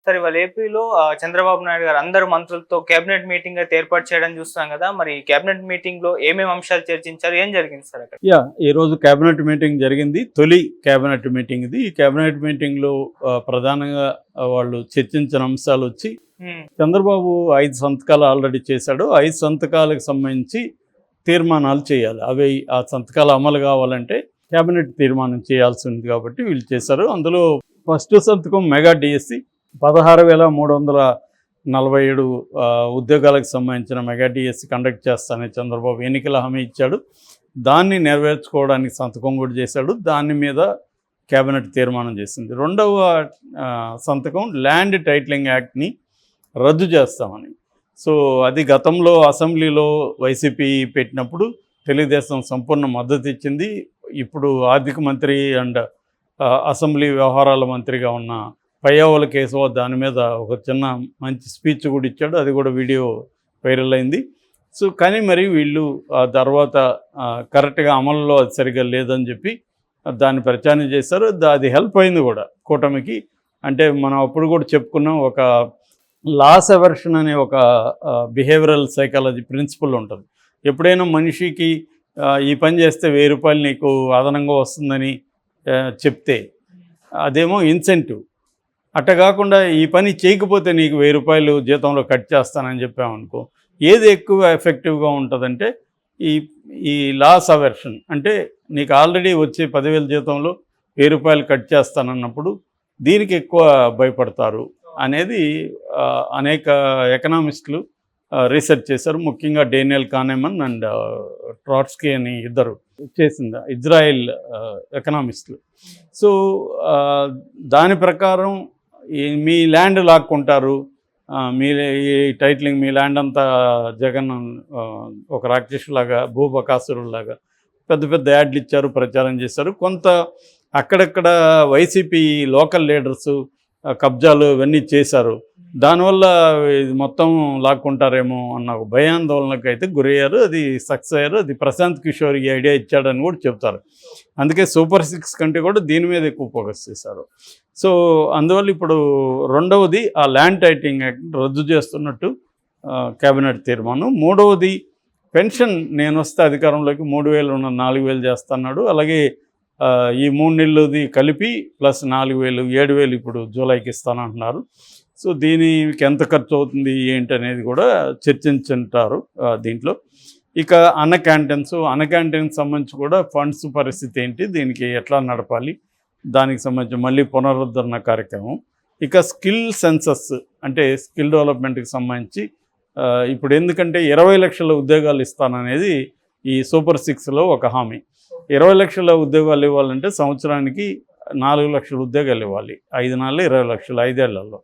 సరే ఇవాళ ఏపీలో చంద్రబాబు నాయుడు గారు అందరు మంత్రులతో కేబినెట్ మీటింగ్ అయితే ఏర్పాటు చేయడం చూస్తున్నాం కదా! మరి కేబినెట్ మీటింగ్‌లో ఏమేమి అంశాలు చర్చించారు? ఏం జరిగింది సార్ అక్కడ? ఈరోజు కేబినెట్ మీటింగ్ జరిగింది. తొలి కేబినెట్ మీటింగ్ ఇది. ఈ కేబినెట్ మీటింగ్‌లో ప్రధానంగా వాళ్ళు చర్చించిన అంశాలొచ్చి చంద్రబాబు 5 సంతకాలు ఆల్రెడీ చేశాడు. 5 సంతకాలకు సంబంధించి తీర్మానాలు చేయాలి. ఆ సంతకాలు అమలు కావాలంటే కేబినెట్ తీర్మానం చేయాల్సి ఉంది కాబట్టి వీళ్ళు చేశారు. అందులో ఫస్ట్ సంతకం మెగా డిఎస్సి 16,347 ఉద్యోగాలకు సంబంధించిన మెగా డిఎస్సి కండక్ట్ చేస్తానని చంద్రబాబు ఎన్నికల హామీ ఇచ్చాడు. దాన్ని నెరవేర్చుకోవడానికి సంతకం కూడా చేశాడు. దాని మీద కేబినెట్ తీర్మానం చేసింది. రెండవ సంతకం ల్యాండ్ టైటిలింగ్ యాక్ట్ని రద్దు చేస్తామని. సో అది గతంలో అసెంబ్లీలో వైసీపీ పెట్టినప్పుడు తెలుగుదేశం సంపూర్ణ మద్దతు ఇచ్చింది. ఇప్పుడు ఆర్థిక మంత్రి అండ్ అసెంబ్లీ వ్యవహారాల మంత్రిగా ఉన్న పయ్యావుల కేశవ దాని మీద ఒక చిన్న మంచి స్పీచ్ కూడా ఇచ్చాడు. అది కూడా వీడియో వైరల్ అయింది. సో కానీ మరి వీళ్ళు ఆ తర్వాత కరెక్ట్గా అమలులో అది సరిగ్గా లేదని చెప్పి దాన్ని ప్రచారం చేశారు. అది హెల్ప్ అయింది కూడా కూటమికి. అంటే మనం అప్పుడు కూడా చెప్పుకున్నాం, ఒక లాస్ అవర్షన్ అనే ఒక బిహేవియరల్ సైకాలజీ ప్రిన్సిపల్ ఉంటుంది. ఎప్పుడైనా మనిషికి ఈ పని చేస్తే 1000 రూపాయలు నీకు అదనంగా వస్తుందని చెప్తే అదేమో ఇన్సెంటివ్. అట్ట కాకుండా ఈ పని చేయకపోతే నీకు 1000 రూపాయలు జీతంలో కట్ చేస్తానని చెప్పామనుకో, ఏది ఎక్కువ ఎఫెక్టివ్గా ఉంటుందంటే ఈ లాస్ అవర్షన్. అంటే నీకు ఆల్రెడీ వచ్చే 10,000 జీతంలో 1000 రూపాయలు కట్ చేస్తానన్నప్పుడు దీనికి ఎక్కువ భయపడతారు అనేది అనేక ఎకనామిస్టులు రీసెర్చ్ చేశారు. ముఖ్యంగా డేనియల్ కానెమన్ అండ్ ట్రాట్స్కీ అని ఇద్దరు చేసింది ఇజ్రాయెల్ ఎకనామిస్టులు. సో దాని ప్రకారం మీ ల్యాండ్ లాక్కుంటారు, మీ ఈ టైటిలింగ్ మీ ల్యాండ్ అంతా జగన్ ఒక రాక్షసులాగా భూబకాసురులాగా పెద్ద పెద్ద యాడ్లు ఇచ్చారు, ప్రచారం చేశారు. కొంత అక్కడక్కడ వైసీపీ లోకల్ లీడర్సు కబ్జాలు ఇవన్నీ చేశారు. దానివల్ల ఇది మొత్తం లాక్కుంటారేమో అన్న ఒక భయాందోళనకు అయితే గురయ్యారు. అది సక్సెస్ అయ్యారు. అది ప్రశాంత్ కిషోర్ ఈ ఐడియా ఇచ్చాడని కూడా చెప్తారు. అందుకే సూపర్ 6 కంటే కూడా దీని మీద ఎక్కువ ఫోకస్ చేశారు. సో అందువల్ల ఇప్పుడు రెండవది ఆ ల్యాండ్ టైటిలింగ్ యాక్ట్ రద్దు చేస్తున్నట్టు కేబినెట్ తీర్మానం. మూడవది పెన్షన్ నేను వస్తే అధికారంలోకి 3,000 ఉన్న 4,000 చేస్తున్నాడు. అలాగే ఈ 3 నెలలది కలిపి ప్లస్ 4,000 7,000 ఇప్పుడు జూలైకి ఇస్తానంటున్నారు. సో దీనికి ఎంత ఖర్చు అవుతుంది ఏంటి అనేది కూడా చర్చించుంటారు దీంట్లో. ఇక అన్న క్యాంటీన్కి సంబంధించి కూడా ఫండ్స్ పరిస్థితి ఏంటి, దీనికి ఎట్లా నడపాలి, దానికి సంబంధించి మళ్ళీ పునరుద్ధరణ కార్యక్రమం. ఇక స్కిల్ సెన్సస్ అంటే స్కిల్ డెవలప్మెంట్కి సంబంధించి ఇప్పుడు ఎందుకంటే 20 లక్షల ఉద్యోగాలు ఇస్తాననేది ఈ సూపర్ 6లో ఒక హామీ. 20 లక్షల ఉద్యోగాలు ఇవ్వాలంటే సంవత్సరానికి 4 లక్షల ఉద్యోగాలు ఇవ్వాలి. 5 నెలలు 20 లక్షలు 5 ఏళ్లలో.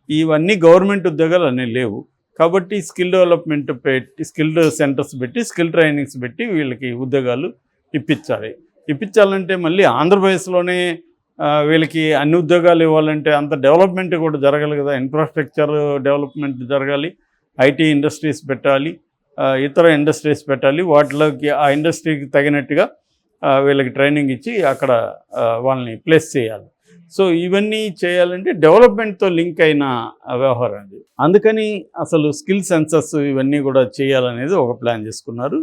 ఇవన్నీ గవర్నమెంట్ ఉద్యోగాలు అన్నీ లేవు. కాబట్టి స్కిల్ డెవలప్మెంట్ పెట్టి స్కిల్డ్ సెంటర్స్ పెట్టి స్కిల్ ట్రైనింగ్స్ పెట్టి వీళ్ళకి ఉద్యోగాలు ఇప్పించాలంటే మళ్ళీ ఆంధ్రప్రదేశ్లోనే వీళ్ళకి అన్ని ఉద్యోగాలు ఇవ్వాలంటే అంత డెవలప్మెంట్ కూడా జరగాలి కదా. ఇన్ఫ్రాస్ట్రక్చర్ డెవలప్మెంట్ జరగాలి, ఐటీ ఇండస్ట్రీస్ పెట్టాలి, ఇతర ఇండస్ట్రీస్ పెట్టాలి. వాటిలోకి ఆ ఇండస్ట్రీకి తగినట్టుగా వీళ్ళకి ట్రైనింగ్ ఇచ్చి అక్కడ వాళ్ళని ప్లేస్ చేయాలి. సో ఇవన్నీ చేయాలంటే డెవలప్మెంట్తో లింక్ అయిన వ్యవహారం అది. అందుకని అసలు స్కిల్ సెన్సస్ ఇవన్నీ కూడా చేయాలనేది ఒక ప్లాన్ చేసుకున్నారు.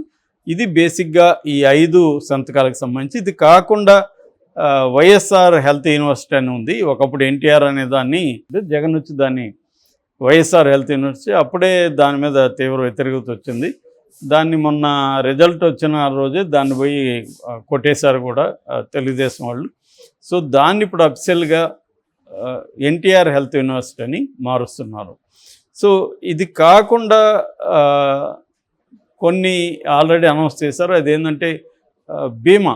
ఇది బేసిక్గా ఈ 5 సంతకాలకు సంబంధించి. ఇది కాకుండా వైఎస్ఆర్ హెల్త్ యూనివర్సిటీ అని ఉంది. ఒకప్పుడు ఎన్టీఆర్ అనే దాన్ని జగన్ వచ్చి దాన్ని వైఎస్ఆర్ హెల్త్ యూనివర్సిటీ, అప్పుడే దాని మీద తీవ్ర వ్యతిరేకత వచ్చింది. దాన్ని మొన్న రిజల్ట్ వచ్చిన రోజే దాన్ని పోయి కొట్టేశారు కూడా తెలుగుదేశం వాళ్ళు. సో దాన్ని ఇప్పుడు అఫిషియల్గా ఎన్టీఆర్ హెల్త్ యూనివర్సిటీ అని మారుస్తున్నారు. సో ఇది కాకుండా కొన్ని ఆల్రెడీ అనౌన్స్ చేశారు. అదేంటంటే బీమా,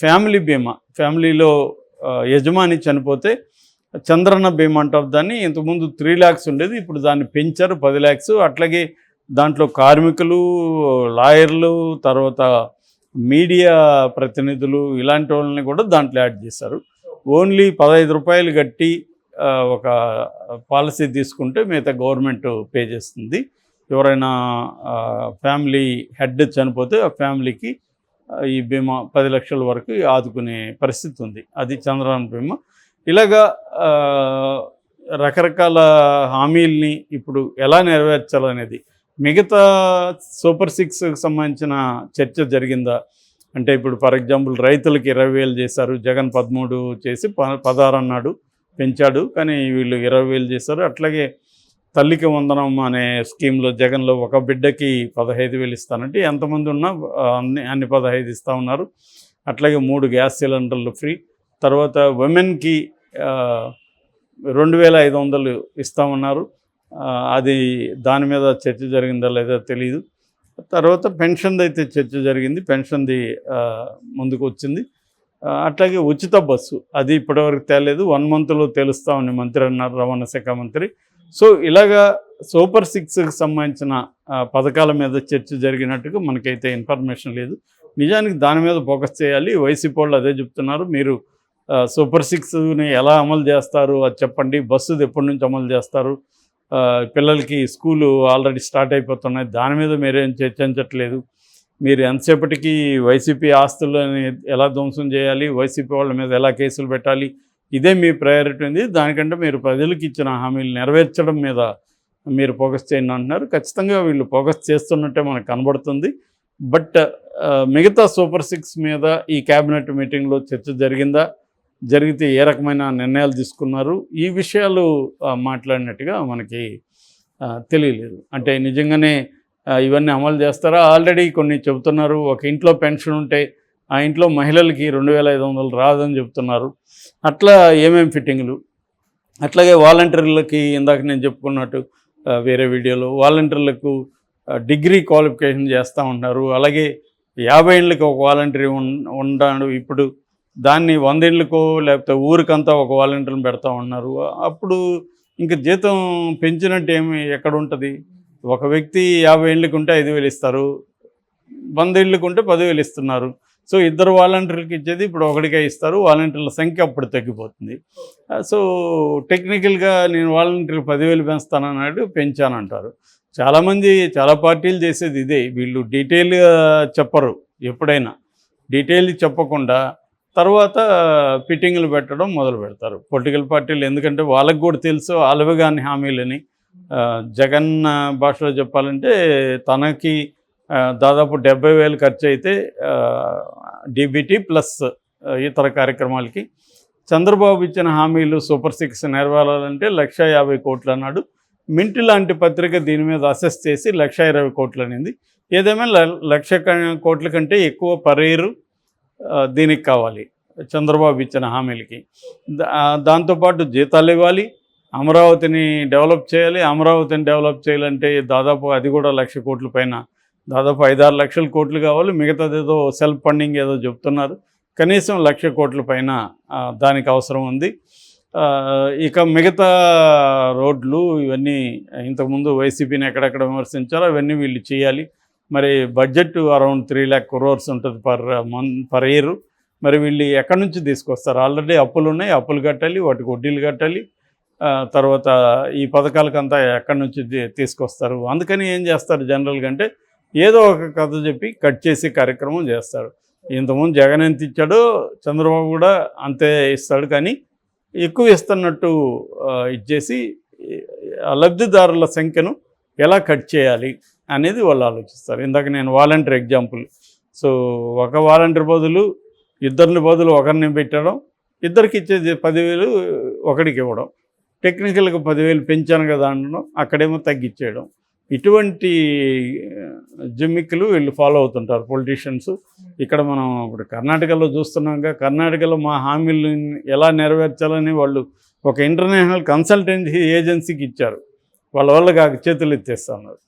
ఫ్యామిలీ బీమా. ఫ్యామిలీలో యజమాని చనిపోతే చంద్రన్న బీమా అంటారు దాన్ని. ఇంతకుముందు 3 lakhs ఉండేది, ఇప్పుడు దాన్ని పెంచారు 10 lakhs. అట్లాగే దాంట్లో కార్మికులు, లాయర్లు, తర్వాత మీడియా ప్రతినిధులు ఇలాంటి వాళ్ళని కూడా దాంట్లో యాడ్ చేశారు. ఓన్లీ 15 రూపాయలు కట్టి ఒక పాలసీ తీసుకుంటే మిగతా గవర్నమెంట్ పే చేస్తుంది. ఎవరైనా ఫ్యామిలీ హెడ్ చనిపోతే ఆ ఫ్యామిలీకి ఈ బీమా 10 లక్షల వరకు ఆదుకునే పరిస్థితి ఉంది. అది చంద్రబాబు బీమా. ఇలాగా రకరకాల హామీల్ని ఇప్పుడు ఎలా నెరవేర్చాలనేది, మిగతా సూపర్ సిక్స్కి సంబంధించిన చర్చ జరిగిందా అంటే ఇప్పుడు ఫర్ ఎగ్జాంపుల్ రైతులకి 20,000 చేశారు, జగన్ 13 చేసి 16 అన్నాడు, పెంచాడు, కానీ వీళ్ళు 20,000 చేశారు. అట్లాగే తల్లికి వందనం అనే స్కీమ్లో జగన్లో ఒక బిడ్డకి 15,000 ఇస్తానంటే ఎంతమంది ఉన్నా అన్ని 15 ఇస్తూ ఉన్నారు. అట్లాగే 3 గ్యాస్ సిలిండర్లు ఫ్రీ. తర్వాత ఉమెన్కి 2,500 ఇస్తామన్నారు. అది దాని మీద చర్చ జరిగిందా లేదా తెలియదు. తర్వాత పెన్షన్ది అయితే చర్చ జరిగింది, పెన్షన్ది ముందుకు వచ్చింది. అట్లాగే ఉచిత బస్సు అది ఇప్పటివరకు తేలేదు, 1 మంత్లో తెలుస్తామని మంత్రి అన్నారు, రవాణా శాఖ మంత్రి. సో ఇలాగా సూపర్ సిక్స్కి సంబంధించిన పథకాల మీద చర్చ జరిగినట్టుగా మనకైతే ఇన్ఫర్మేషన్ లేదు. నిజానికి దాని మీద ఫోకస్ చేయాలి. వైసీపీ వాళ్ళు అదే చెప్తున్నారు, మీరు సూపర్ సిక్స్ని ఎలా అమలు చేస్తారు అది చెప్పండి, బస్సుది ఎప్పటి నుంచి అమలు చేస్తారు, పిల్లలకి స్కూలు ఆల్రెడీ స్టార్ట్ అయిపోతున్నాయి, దాని మీద మీరేం చర్చించట్లేదు, మీరు ఎంతసేపటికి వైసీపీ ఆస్తులని ఎలా ధ్వంసం చేయాలి, వైసీపీ వాళ్ళ మీద ఎలా కేసులు పెట్టాలి, ఇదే మీ ప్రయారిటీ ఉంది, దానికంటే మీరు ప్రజలకు ఇచ్చిన హామీలు నెరవేర్చడం మీద మీరు ఫోకస్ చేయండి అంటున్నారు. ఖచ్చితంగా వీళ్ళు ఫోకస్ చేస్తున్నట్టే మనకు కనబడుతుంది. బట్ మిగతా సూపర్ సిక్స్ మీద ఈ క్యాబినెట్ మీటింగ్లో చర్చ జరిగిందా, జరిగితే ఏ రకమైన నిర్ణయాలు తీసుకున్నారు, ఈ విషయాలు మాట్లాడినట్టుగా మనకి తెలియలేదు. అంటే నిజంగానే ఇవన్నీ అమలు చేస్తారా? ఆల్రెడీ కొన్ని చెబుతున్నారు, ఒక ఇంట్లో పెన్షన్ ఉంటే ఆ ఇంట్లో మహిళలకి 2,500 రాదని చెప్తున్నారు. అట్లా ఏమేమి ఫిట్టింగ్లు. అట్లాగే వాలంటీర్లకి ఇందాక నేను చెప్పుకున్నట్టు వేరే వీడియోలో వాలంటీర్లకు డిగ్రీ క్వాలిఫికేషన్ చేస్తూ ఉంటారు. అలాగే 50 ఏళ్ళకి ఒక వాలంటీర్ ఉన్నాడు, ఇప్పుడు దాన్ని 100 ఏళ్ళకో లేకపోతే ఊరికంతా ఒక వాలంటీర్ని పెడతా ఉన్నారు. అప్పుడు ఇంక జీతం పెంచినట్టు ఏమి ఎక్కడ ఉంటుంది? ఒక వ్యక్తి 50 ఏళ్ళకి ఉంటే 5,000 ఇస్తారు, 100 ఏళ్ళకి ఉంటే 10,000 ఇస్తున్నారు. సో ఇద్దరు వాలంటీర్లకు ఇచ్చేది ఇప్పుడు ఒకటికే ఇస్తారు, వాలంటీర్ల సంఖ్య అప్పుడు తగ్గిపోతుంది. సో టెక్నికల్గా నేను వాలంటీర్లు 10,000 పెంచుతానన్నాడు, పెంచానంటారు. చాలామంది చాలా పార్టీలు చేసేది ఇదే, వీళ్ళు డీటెయిల్గా చెప్పరు, ఎప్పుడైనా డీటెయిల్ చెప్పకుండా తర్వాత ఫిట్టింగ్లు పెట్టడం మొదలు పెడతారు పొలిటికల్ పార్టీలు. ఎందుకంటే వాళ్ళకు కూడా తెలుసు అలవగాని హామీలని. జగన్ భాషలో చెప్పాలంటే తనకి దాదాపు 70,000 ఖర్చు అయితే డీబీటీ ప్లస్ ఇతర కార్యక్రమాలకి. చంద్రబాబు ఇచ్చిన హామీలు సూపర్ సిక్స్ నెరవేరాలంటే 1,50,000 కోట్లు అన్నాడు. మింటి లాంటి పత్రిక దీని మీద అసెస్ చేసి 1,20,000 కోట్లు అనింది. ఏదేమైనా 1,00,000 కోట్ల కంటే ఎక్కువ పర్ ఇయర్ దీనికి కావాలి చంద్రబాబు ఇచ్చిన హామీలకి. దాంతోపాటు జీతాలు ఇవ్వాలి, అమరావతిని డెవలప్ చేయాలి. అమరావతిని డెవలప్ చేయాలంటే దాదాపు అది కూడా 1,00,000 కోట్ల పైన, దాదాపు 5-6 లక్షల కోట్లు కావాలి. మిగతాది ఏదో సెల్ఫ్ ఫండింగ్ ఏదో చెప్తున్నారు, కనీసం 1,00,000 కోట్ల పైన దానికి అవసరం ఉంది. ఇక మిగతా రోడ్లు ఇవన్నీ ఇంతకుముందు వైసీపీని ఎక్కడెక్కడ విమర్శించారో అవన్నీ వీళ్ళు చేయాలి. మరి బడ్జెట్ అరౌండ్ 3 lakh crores ఉంటుంది పర్ ఇయర్. మరి వీళ్ళు ఎక్కడి నుంచి తీసుకొస్తారు? ఆల్రెడీ అప్పులు ఉన్నాయి, అప్పులు కట్టాలి, వాటికి వడ్డీలు కట్టాలి. తర్వాత ఈ పథకాలకంతా ఎక్కడి నుంచి తీసుకొస్తారు? అందుకని ఏం చేస్తారు జనరల్గా అంటే ఏదో ఒక కథ చెప్పి కట్ చేసి కార్యక్రమం చేస్తారు. ఇంతకుముందు జగన్ ఎంత ఇచ్చాడో చంద్రబాబు కూడా అంతే ఇస్తాడు, కానీ ఎక్కువ ఇస్తున్నట్టు ఇచ్చేసి లబ్ధిదారుల సంఖ్యను ఎలా కట్ చేయాలి అనేది వాళ్ళు ఆలోచిస్తారు. ఇందాక నేను వాలంటీర్ ఎగ్జాంపుల్. సో ఒక వాలంటీర్ బదులు ఇద్దరిని బదులు ఒకరిని పెట్టడం, ఇద్దరికి ఇచ్చేది 10,000 ఒకడికి ఇవ్వడం, టెక్నికల్గా 10,000 పెంచాను కదా అనడం, అక్కడేమో తగ్గించేయడం. ఇటువంటి జిమ్మిక్కులు వీళ్ళు ఫాలో అవుతుంటారు పొలిటీషియన్స్. ఇక్కడ మనం ఇప్పుడు కర్ణాటకలో చూస్తున్నాంగా, కర్ణాటకలో మా హామీలను ఎలా నెరవేర్చాలని వాళ్ళు ఒక ఇంటర్నేషనల్ కన్సల్టెన్సీ ఏజెన్సీకి ఇచ్చారు. వాళ్ళకి చేతులు ఎత్తేస్తున్నారు.